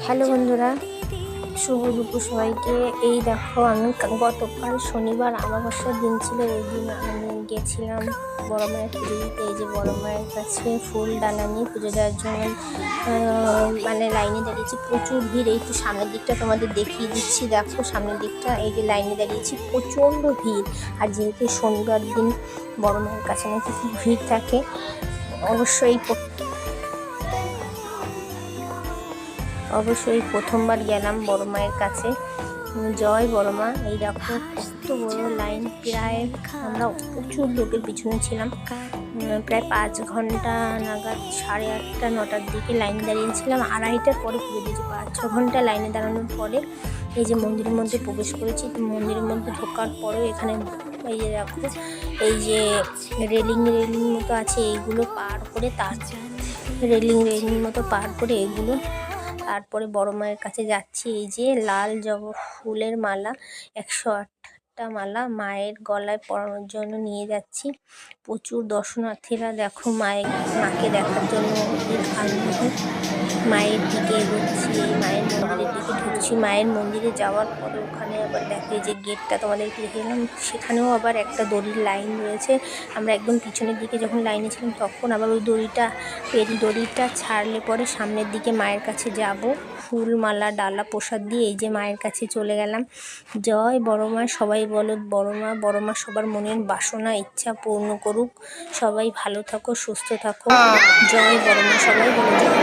Hello বন্ধুরা, শুভ দুপুর সবাইকে। এই দেখো, আমি গতকাল শনিবার আমাবস্যার দিন ছিল, ওই দিন আমি গেছিলাম বড় মায়ের পুজো দিতে। এই যে বড় মায়ের কাছে ফুল ডালা নিয়ে পুজো দেওয়ার জন্য মানে লাইনে দাঁড়িয়েছি। প্রচুর ভিড়। এই তো সামনের দিকটা তোমাদের দেখিয়ে দিচ্ছি, দেখো সামনের দিকটা। এই যে লাইনে দাঁড়িয়েছি, প্রচণ্ড ভিড়। আর যেহেতু শনিবার দিন বড় মায়ের কাছে নাকি খুব ভিড় থাকে, অবশ্যই প্রথমবার গেলাম বড় মায়ের কাছে। জয় বড় মা। এই দেখো কত বড় লাইন, প্রায় আমরা প্রচুর লোকের পিছনে ছিলাম। প্রায় 5 ঘন্টা নাগাদ, 8:30 9টার দিকে লাইন দাঁড়িয়েছিলাম। 2:30টার পরে পুজো দিয়েছি। 5-6 ঘন্টা লাইনে দাঁড়ানোর পরে এই যে মন্দিরের মধ্যে প্রবেশ করেছি। মন্দিরের মধ্যে ঢোকার পরেও এখানে এই যে দেখো, এই যে রেলিং মতো আছে, এইগুলো পার করে রেলিং মতো পার করে এগুলো তারপরে বড় মায়ের কাছে যাচ্ছি। এই যে লাল জবা ফুলের মালা, 108টা মালা মায়ের গলায় পরানোর জন্য নিয়ে যাচ্ছি। প্রচুর দর্শনার্থীরা দেখো মাকে দেখার জন্য আগ্রহী। মায়ের দিকে এগোচ্ছি, মায়ের মন্দিরের দিকে ঢুকছি। মায়ের মন্দিরে যাওয়ার পরে ওখানে আবার দেখে যে গেটটা তোমাদেরকে দেখে গেলাম, সেখানেও আবার একটা দড়ির লাইন রয়েছে। আমরা একদম পিছনের দিকে যখন লাইনে ছিলাম, তখন আবার ওই দড়িটা ছাড়লে পরে সামনের দিকে মায়ের কাছে যাব। ফুল মালা ডালা প্রসাদ দিয়ে এই যে মায়ের কাছে চলে গেলাম। জয় বড় মা। সবাই বলো বড় মা সবার মনের বাসনা ইচ্ছা পূর্ণ করুক। সবাই ভালো থাকো, সুস্থ থাকো। জয় বড় মা। সবাই বলো জয়।